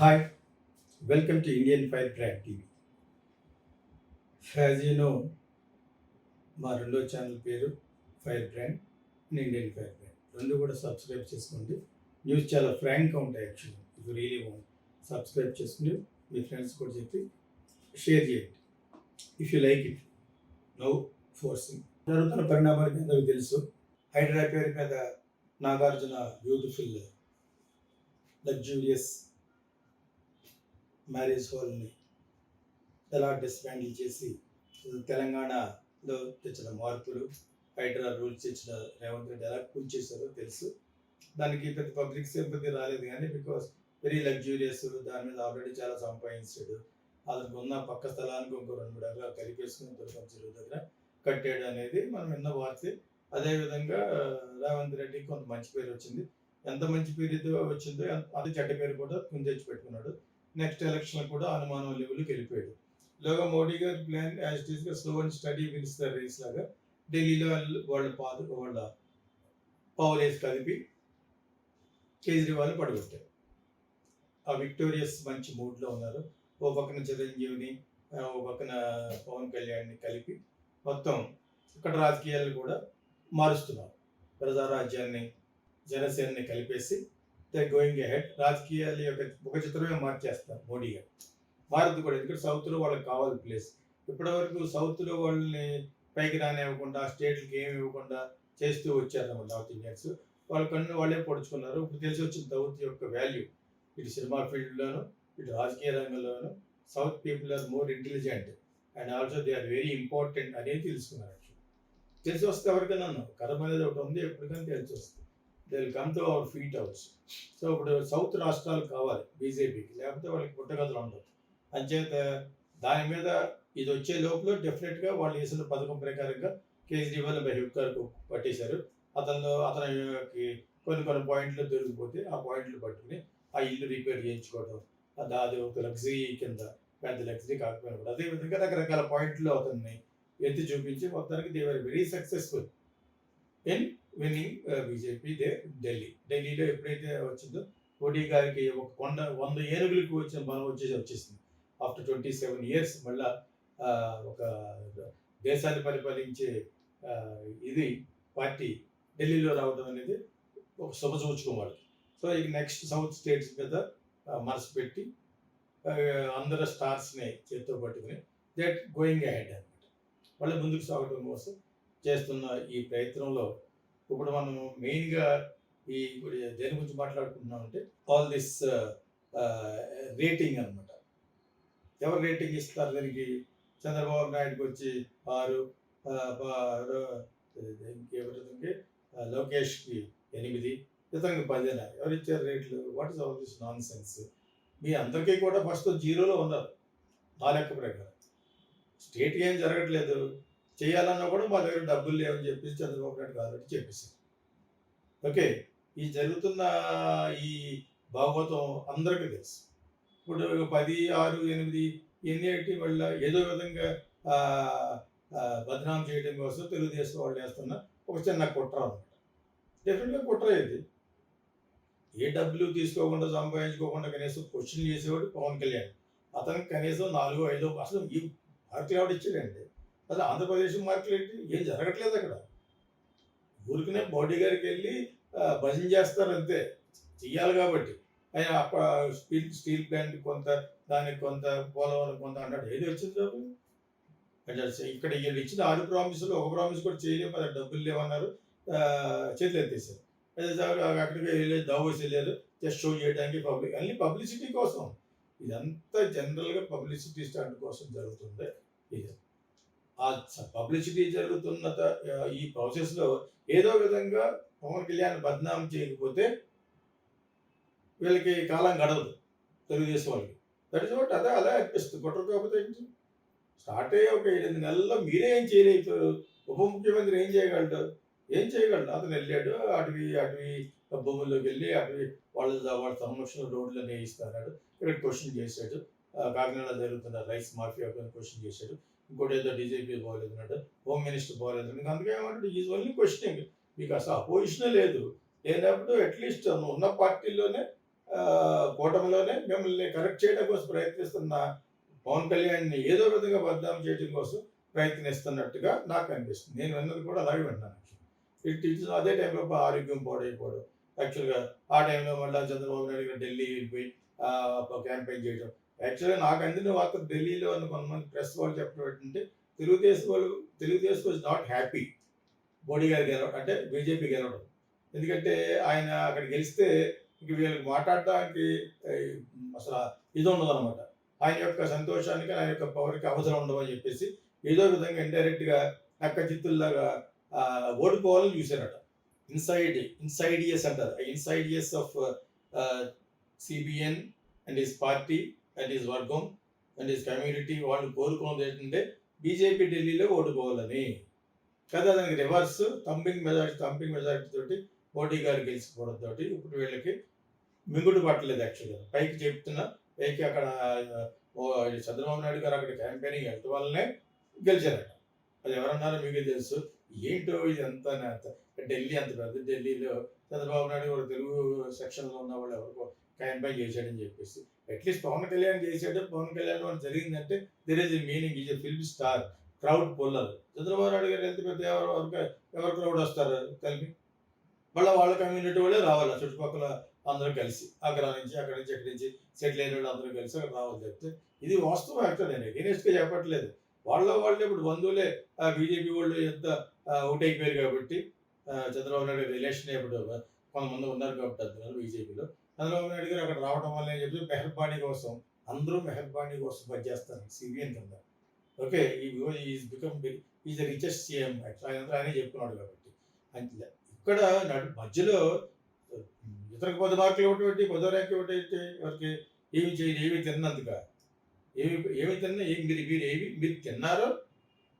Hi, welcome to Indian Firebrand TV. As you know, మా రెండో channel పేరు fire brand Indian fire brand రెండు కూడా సబ్స్క్రైబ్ చేసుకోండి. న్యూస్ చాలా ఫ్రాంక్గా ఉంటాయి. యాక్చువల్లీ ఇది రియలీ వాంట్ సబ్స్క్రైబ్ చేసుకుని మీ ఫ్రెండ్స్ కూడా చెప్పి షేర్ చేయండి. If you like it, no forcing. జరుగుతున్న పరిణామాలు అందరికీ తెలుసు. హైడ్రా పేరు మీద నాగార్జున బ్యూటిఫుల్ లగ్జూరియస్ మ్యారేజ్ హాల్ని ఎలా డిస్మాండిల్ చేసి తెలంగాణలో తెచ్చిన మార్పులు, హైడ్రా రూల్స్ ఇచ్చిన రేవంత్ రెడ్డి ఎలా కూల్చేశారో తెలుసు. దానికి పెద్ద పబ్లిక్ సింపతి రాలేదు కానీ బికాస్ వెరీ లగ్జూరియస్, దాని మీద ఆల్రెడీ చాలా సంపాదించాడు. అతనికి ఉన్న పక్క స్థలానికి ఇంకో 2-3 ఎకరాలు కలిపేసుకుని దుర్గం చెరువు దగ్గర కట్టాడు అనేది మనం విన్న వార్తే. అదేవిధంగా రేవంత్ రెడ్డికి కొంత మంచి పేరు వచ్చింది. ఎంత మంచి పేరుతో వచ్చిందో అది చెడ్డ పేరు కూడా కుంజెచ్చి పెట్టుకున్నాడు. నెక్స్ట్ ఎలక్షన్ కూడా అనుమానం లెవెల్కి వెళ్ళిపోయాడు. ఇలాగా మోడీ గారి ప్లాన్ యాజ్ ఇట్ ఈస్గా slow and steady wins the race లాగా ఢిల్లీలో వాళ్ళ పవర్ వేసి కలిపి కేజ్రీవాల్ పడగొట్టారు. ఆ విక్టోరియస్ మంచి మూడ్లో ఉన్నారు. ఓ పక్కన చిరంజీవిని, ఓ పక్కన పవన్ కళ్యాణ్ని కలిపి మొత్తం ఇక్కడ రాజకీయాలు కూడా మారుస్తున్నారు. ప్రజారాజ్యాన్ని, జనసేనని కలిపేసి దే గోయింగ్ అహెడ్. రాజకీయాల యొక్క ఒక చిత్రమే మార్చేస్తారు మోడీ గారు. మారద్దు కూడా, ఎందుకంటే సౌత్లో వాళ్ళకి కావాలి ప్లేస్. ఇప్పటివరకు సౌత్లో వాళ్ళని పైకి రానివ్వకుండా, స్టేట్లకి ఏమి ఇవ్వకుండా చేస్తూ వచ్చారన్నమాట నార్త్ ఇండియన్స్. వాళ్ళ కన్ను వాళ్ళే పొడుచుకున్నారు. ఇప్పుడు తెలిసి వచ్చిన సౌత్ యొక్క వాల్యూ ఇటు సినిమా ఫీల్డ్లోను, ఇటు రాజకీయ రంగంలోను south people are more intelligent and also they are very important అనేది తెలుసుకున్నారు. తెలిసి వస్తే ఎవరికైనా కర్మ అనేది ఒకటి ఉంది, ఎప్పటికైనా తెలిసి వస్తుంది. They will come to our feet house. So ఇప్పుడు సౌత్ రాష్ట్రాలు కావాలి బీజేపీకి, లేకపోతే వాళ్ళకి పుట్టగతులు ఉండవు. అంచేత దాని మీద ఇది వచ్చే లోపల డెఫినెట్గా వాళ్ళు వేసిన పథకం ప్రకారంగా కేజ్రీవాల్ బెహ్యూకార్కు పట్టేశారు. అతనికి కొన్ని పాయింట్లు దొరికిపోతే ఆ పాయింట్లు పట్టుకుని ఆ ఇల్లు రిపేర్ చేయించుకోవడం, అది ఒక లగ్జరీ కింద, పెద్ద లగ్జరీ కాకపోయినా కూడా అదేవిధంగా రకరకాల పాయింట్లు అతన్ని ఎత్తి చూపించి మొత్తానికి they are very successful in winning BJP ఢిల్లీలో ఎప్పుడైతే వచ్చిందో మోడీ గారికి ఒక 100 ఏనుగులకు వచ్చిన బలం వచ్చేసింది. ఆఫ్టర్ 27 years మళ్ళా ఒక దేశాన్ని పరిపాలించే ఇది పార్టీ ఢిల్లీలో రావడం అనేది ఒక శుభసూచకం వాళ్ళకి. సో ఇక నెక్స్ట్ సౌత్ స్టేట్స్ మీద మనసు పెట్టి అందరు స్టార్స్ని చేతితో పట్టుకుని దట్ గోయింగ్ అహెడ్ అనమాట. వాళ్ళ ముందుకు సాగడం కోసం చేస్తున్న ఈ ప్రయత్నంలో ఇప్పుడు మనం మెయిన్గా దేని గురించి మాట్లాడుకుంటున్నామంటే ఆల్ దిస్ రేటింగ్ అనమాట. ఎవరు రేటింగ్ ఇస్తారు దానికి? చంద్రబాబు నాయుడుకి వచ్చి 6, ఇంకెవరికి లోకేష్కి 8, ఇతనికి 10. ఎవరు ఇచ్చారు రేట్లు? What is all this nonsense? మీ అందరికీ కూడా ఫస్ట్ 0లో ఉన్నారు నా లెక్క ప్రకారం. స్టేట్ ఏం జరగట్లేదు, చేయాలన్నా కూడా మా దగ్గర డబ్బులు లేవని చెప్పేసి చంద్రబాబు నాయుడు కాబట్టి చెప్పేశారు. ఓకే, ఈ జరుగుతున్న ఈ భాగవతం అందరికీ తెలుసు. ఇప్పుడు 10, 6, 8 ఇవన్నీ వల్ల ఏదో విధంగా బదనాం చేయడం కోసం తెలుగుదేశం వాళ్ళు వేస్తున్న ఒక చిన్న కుట్ర అనమాట. డెఫినెట్గా కుట్ర ఇది. ఏ డబ్బులు తీసుకోకుండా, సంపాదించుకోకుండా కనీసం క్వశ్చన్ చేసేవాడు పవన్ కళ్యాణ్. అతనికి కనీసం 4, 5 అసలు ఈ మార్కులు ఎవడు ఇచ్చాడండి? అసలు ఆంధ్రప్రదేశ్ మార్కులు ఏంటి? ఏం జరగట్లేదు అక్కడ. ఊరికనే మోడీ గారికి వెళ్ళి భజన చేస్తారు అంతే, చెయ్యాలి కాబట్టి. ఆయన స్టీల్ ప్లాంట్ కొంత, దానికి కొంత, పోలవరం కొంత అన్నాడు. ఏది వచ్చింది బాబు? ఇక్కడ వీళ్ళు ఇచ్చిన 6 ప్రామిసులు 1 ప్రామిస్ కూడా చేయలేము, అది డబ్బులు లేవన్నారు, చేతులు ఎత్తేసారు. అక్కడికి వెళ్ళి దావోస్ వెళ్ళారు జస్ట్ షో చేయడానికి, అన్ని పబ్లిసిటీ కోసం. ఇదంతా జనరల్గా పబ్లిసిటీ స్టాండ్ కోసం జరుగుతుంది. ఇది ఆ పబ్లిసిటీ జరుగుతున్న ఈ ప్రాసెస్లో ఏదో విధంగా పవన్ కళ్యాణ్ బద్నాం చేయకపోతే వీళ్ళకి కాలం గడవదు తెలుగుదేశం వాళ్ళకి. That is what. అలా అనిపిస్తుంది. కుట్ర కాకపోతే ఏంటి? స్టార్ట్ అయ్యే ఒక 8 నెలల్లో మీరే ఏం చేయలేకపోయారు. ఉప ముఖ్యమంత్రి ఏం చేయగలడు? అతను వెళ్ళాడు అటవీ భూముల్లోకి వెళ్ళి వాళ్ళ సమక్షంలో రోడ్లు వేయిస్తున్నాడు. ఇక్కడ క్వశ్చన్ చేశాడు. కాకినాడ జరుగుతున్న రైస్ మాఫియా క్వశ్చన్ చేశాడు. ఇంకోటి ఏదో డీజీపీ బాగోలేదు అన్నాడు, హోమ్ మినిస్టర్ బాగోలేదు. అందుకే ఏమంటాడు, ఈజ్ ఓన్లీ క్వశ్చనింగ్. మీకు అసలు అపోజిషనే లేదు. లేనప్పుడు అట్లీస్ట్ ఉన్న పార్టీలోనే కూటమిలోనే మిమ్మల్ని కరెక్ట్ చేయడం కోసం ప్రయత్నిస్తున్న పవన్ కళ్యాణ్‌ని ఏదో విధంగా బదనాం చేయడం కోసం ప్రయత్నిస్తున్నట్టుగా నాకు అనిపిస్తుంది. నేను విన్నది కూడా అలాగే విన్నాను. ఇట్ ఈస్ అదే టైంలో ఆరోగ్యం పాడైపోవడం. యాక్చువల్‌గా ఆ టైంలో మళ్ళా చంద్రబాబు నాయుడు గారు ఢిల్లీ వెళ్ళిపోయి క్యాంపెయిన్ చేయడం. యాక్చువల్‌గా నాకు అందిన వార్త ఢిల్లీలో ఉన్న కొంతమంది ప్రెస్ వాళ్ళు చెప్పడం ఏంటంటే Telugu Desam was not happy Modi గారు గెలవడం అంటే బీజేపీ గెలవడం. ఎందుకంటే ఆయన అక్కడ గెలిస్తే ఇంక వీళ్ళకి మాట్లాడడానికి అసల ఇది ఉండదనమాట. ఆయన యొక్క సంతోషానికి, ఆయన యొక్క పవర్‌కి అవసరం ఉండవని చెప్పేసి ఏదో విధంగా ఇండైరెక్ట్‌గా నక్కజిత్తుల్లాగా ఓడిపోవాలని చూసారట. ఇన్సైడియస్ అంటారు. Insidious of CBN and his party and his వర్గం అండ్ హిస్ కమ్యూనిటీ వాళ్ళు కోరుకున్నది ఏంటంటే బీజేపీ ఢిల్లీలో ఓడిపోవాలని. కదా దానికి రివర్స్ థంపింగ్ మెజారిటీ తోటి మోడీ గారు గెలిచిపోవడంతో ఇప్పుడు వీళ్ళకి మింగుడు పట్టలేదు యాక్చువల్‌గా. పైకి చెప్తున్నా పైకి అక్కడ చంద్రబాబు నాయుడు గారు అక్కడ క్యాంపెయినింగ్ వెళ్ళటం వల్లనే గెలిచారట. అది ఎవరన్నారో మీకే తెలుసు. ఏంటో ఇదంతా ఢిల్లీ అంత పెద్ద ఢిల్లీలో చంద్రబాబు నాయుడు గారు తెలుగు సెక్షన్‌లో ఉన్నవాళ్ళు ఎవరికో క్యాంపెయిన్ చేశాడని చెప్పేసి. అట్లీస్ట్ పవన్ కళ్యాణ్ చేశాడు. పవన్ కళ్యాణ్ వల్ల జరిగిందంటే there is a meaning. Is a film star, crowd puller. Chandrababu Naidu garu ఎంత పెద్ద ఎవరు క్రౌడ్ వస్తారు కలిపి? మళ్ళీ వాళ్ళ కమ్యూనిటీ వాళ్ళే రావాలి చుట్టుపక్కల అందరూ కలిసి అక్కడ నుంచి అక్కడి నుంచి ఎక్కడి నుంచి సెటిల్ అయిన వాళ్ళు అందరూ కలిసి అక్కడ రావాలి చెప్తే ఇది వాస్తవం. యాక్చువల్ నేను ఎగెనిస్ట్‌గా చెప్పట్లేదు. వాళ్ళే ఇప్పుడు బంధువులే బీజేపీ వాళ్ళు ఎంత ఒకటైపోయారు కాబట్టి చంద్రబాబు నాయుడు రిలేషన్ ఇప్పుడు కొంతమంది ఉన్నారు కాబట్టి అందులో బీజేపీలో చంద్రబాబు నాయుడు గారు అక్కడ రావడం వల్ల అని చెప్పి మెహర్బానీ కోసం అందరూ మెహర్బానీ కోసం పనిచేస్తారు సిబిఎన్ కింద. Okay is become is the richest CM ఆయనే చెప్పుకున్నాడు కాబట్టి. అంతే ఇక్కడ మధ్యలో ఇతరకు 10 మార్కులు ఇవ్వటం, 10వ ర్యాంక్ ఇవ్వటం ఎవరికి ఏమి చేయదు, ఏమి తిన్నందుక ఏమి తిన్నా మీరు తిన్నారో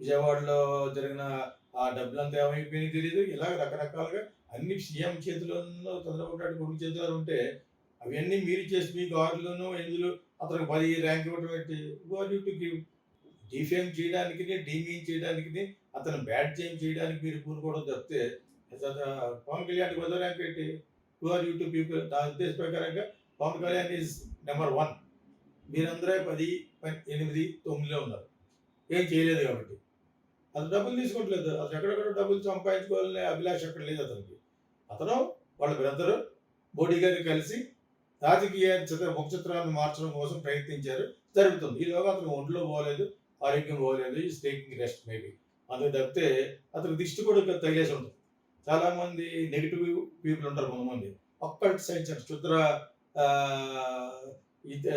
విజయవాడలో జరిగిన ఆ డబ్బులంతా ఏమైపోయినాయి తెలియదు. ఇలాగ రకరకాలుగా అన్ని సీఎం చేతిలోనూ చంద్రబాబు నాయుడు కొడుకు చేతిలో ఉంటే అవన్నీ మీరు చేసి మీకు 6లోనూ 8లో అతనికి 10 ర్యాంక్ ఇవ్వడం ఏంటి? టు గివ్ డిఫేమ్ చేయడానికి, డీమీన్ చేయడానికి, అతను బ్యాడ్ చేయడానికి మీరు పూనుకోవడం తప్పితే పవన్ కళ్యాణ్ 10వ ర్యాంక్ ఏంటి? టు పీపుల్ నా ఉద్దేశ ప్రకారంగా పవన్ కళ్యాణ్ ఈజ్ నెంబర్ 1. మీరందరూ 10, 8, 9లో ఉన్నారు. ఏం చేయలేదు కాబట్టి. అతను డబ్బులు తీసుకోవట్లేదు. అతను ఎక్కడెక్కడ డబ్బులు సంపాదించుకోవాలనే అభిలాష అక్కడ లేదు అతనికి. అతను వాళ్ళ బ్రదరు మోడీ గారిని కలిసి రాజకీయ ముఖ చిత్రాన్ని మార్చడం కోసం ప్రయత్నించారు. జరుగుతుంది. ఈలోగా అతను ఒంట్లో పోలేదు, ఆరోగ్యం పోలేదు, ఈజ్ టేకింగ్ రెస్ట్ మేబీ. అందుకు తప్పితే అతనికి దిష్టి కూడా తగిలేసి ఉంటుంది. చాలామంది నెగిటివ్ పీపుల్ ఉంటారు కొంతమంది. అక్కల్ట్ సైన్స్ అంటే క్షుద్ర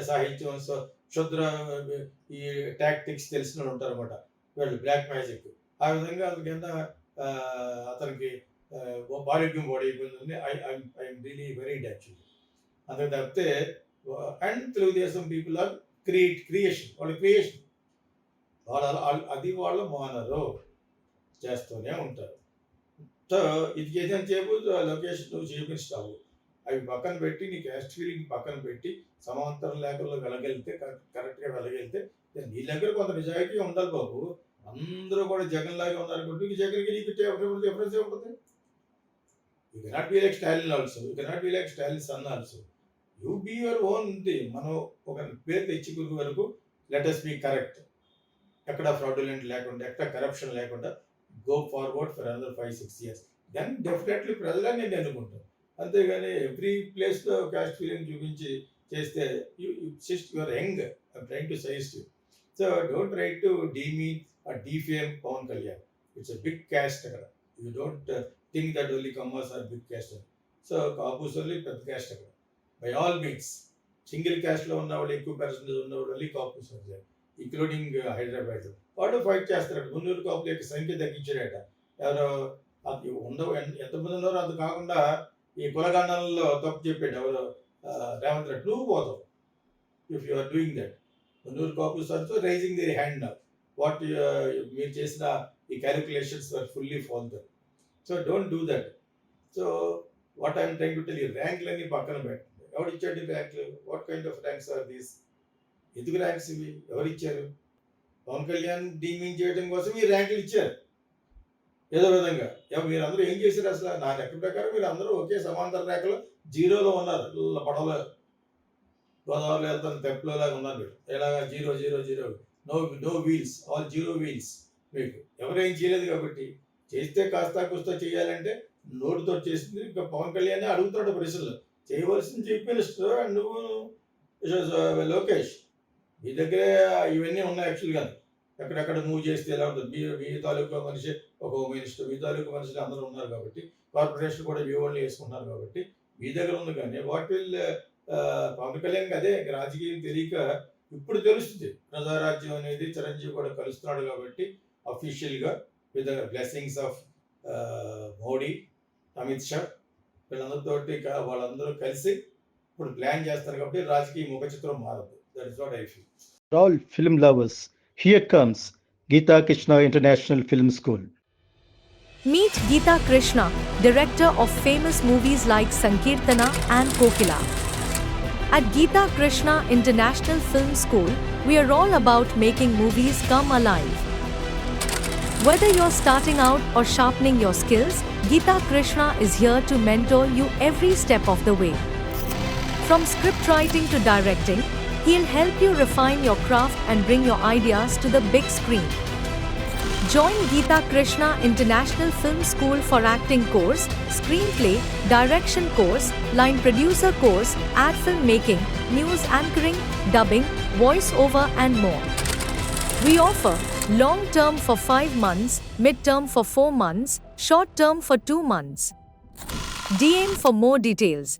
సాహిత్యం, క్షుద్ర ఈ టాక్టిక్స్ తెలిసిన వాళ్ళు ఉంటారు అనమాట. వీళ్ళు బ్లాక్ మ్యాజిక్. ఆ విధంగా అతని కింద అతనికి ఆరోగ్యం పాడైపోయిందని ఐఎమ్ రియలీ వెరీడ్ యాక్చువల్లీ. అందుకు తప్పితే and Telugu Desam people are creation అది వాళ్ళు మానరు, చేస్తూనే ఉంటారు. సో ఇది చేసిన చేపు లొకేషన్ నువ్వు చూపించావు. అవి పక్కన పెట్టి నీ క్యాస్ట్ ఫీలింగ్ పక్కన పెట్టి సమాంతర లేఖల్లో వెళ్ళగలిగితే కరెక్ట్గా వెళ్ళగలిగితే నీ దగ్గర కొంత నిజాయితీ ఉండాలి బాబు. అందరూ కూడా జగన్ లాగే ఉన్నారనుకుంటే జగన్కి నీకు డిఫరెన్స్ ఉంటుంది. You cannot be like Stalin also, you cannot be like Stalin son also. You be your own. మనం ఒక పేరు తెచ్చుకునే వరకు లెట్ us బీ కరెక్ట్. ఎక్కడ ఫ్రాడులెంట్ లేకుండా, ఎక్కడ కరప్షన్ లేకుండా go forward for another 5-6 years. Then definitely ప్రజలే నేను అనుకుంటాను. అంతేగాని ఎవ్రీ ప్లేస్లో క్యాస్ట్ ఫీలింగ్ చూపించి చేస్తే your young. I'm trying to suggest you. So don't try to demean or defame Pavan Kalyan. It's a big caste అక్కడ. You don't think that only Kammas are big caste. So Kapus only పెద్ద caste అక్కడ. By all means single క్యాస్ట్లో ఉన్నవాళ్ళు, ఎక్కువ percentage ఉన్నవాళ్ళు only Kapus including Hyderabad. వాడు fight చేస్తారట. 300 కాపుల యొక్క సంఖ్య తగ్గించారట. ఎవరో అది ఉండవు, ఎంతమంది ఉన్నారో అది కాకుండా ఈ కులగండాలలో తప్పు చెప్పాడు ఎవరో రేవంత్ రెడ్డి. నువ్వు పోతావు if you are doing that. 300 couples also raising their hand now. What మీరు చేసిన ఈ calculations are fully falter. So don't do that. So what I'm trying to tell you, ర్యాంకులన్నీ పక్కన పెట్టండి. ఎవరిచ్చాడు ర్యాంకులు? What kind of ranks are these? ఎందుకు ranks ఇవి? ఎవరిచ్చారు? పవన్ కళ్యాణ్ డీమింగ్ చేయడం కోసం మీరు ర్యాంకులు ఇచ్చారు ఏదో విధంగా. మీరు అందరూ ఏం చేశారు అసలు? నా లెక్క ప్రకారం మీరు అందరూ ఒకే సమాంతర రేఖలో జీరోలో ఉన్నారు. పడవలో గోదావరిలో వెళ్తాను తెప్పలో లాగా ఉన్నారు మీరు. ఎలాగా zero zero zero, no no wheels, all zero wheels. మీకు ఎవరేం చేయలేదు కాబట్టి, చేస్తే కాస్త కూస్తా చేయాలంటే నోటితో చేసింది. ఇంకా పవన్ కళ్యాణ్ అడుగుతాడు ప్రశ్నలు, చేయవలసింది చీఫ్ మినిస్టర్ అండ్ నువ్వు లోకేష్, మీ దగ్గరే ఇవన్నీ ఉన్నాయి యాక్చువల్గా. ఎక్కడెక్కడ మూవ్ చేస్తే ఎలా ఉంటుంది, మీ తాలూకా మనిషి ఒక హోమ్ మినిస్టర్, మీ తాలూకా మనుషులు అందరూ ఉన్నారు కాబట్టి, కార్పొరేషన్ కూడా మీ వాళ్ళని వేసుకుంటున్నారు కాబట్టి మీ దగ్గర ఉంది. కానీ వాట్ విల్ పవన్ కళ్యాణ్ అదే రాజకీయం తెలియక ఇప్పుడు తెలుస్తుంది. ప్రజారాజ్యం అనేది చిరంజీవి కూడా కలుస్తున్నాడు కాబట్టి అఫీషియల్గా with blessings of Modi, Amit Shah వీళ్ళందరితోటి వాళ్ళందరూ కలిసి ఇప్పుడు ప్లాన్ చేస్తారు కాబట్టి రాజకీయ ముఖ చిత్రం మారదు. That is what I feel. All film lovers, here comes Geeta Krishna International Film School. Meet Geeta Krishna, director of famous movies like Sankirtana and Kokila. At Geeta Krishna International Film School, we are all about making movies come alive. Whether you're starting out or sharpening your skills, Geeta Krishna is here to mentor you every step of the way. From script writing to directing, he'll help you refine your craft and bring your ideas to the big screen. Join Geeta Krishna International Film School for acting course, screenplay, direction course, line producer course, ad film making, news anchoring, dubbing, voice over and more. We offer long term for 5 months, mid term for 4 months, short term for 2 months. DM for more details.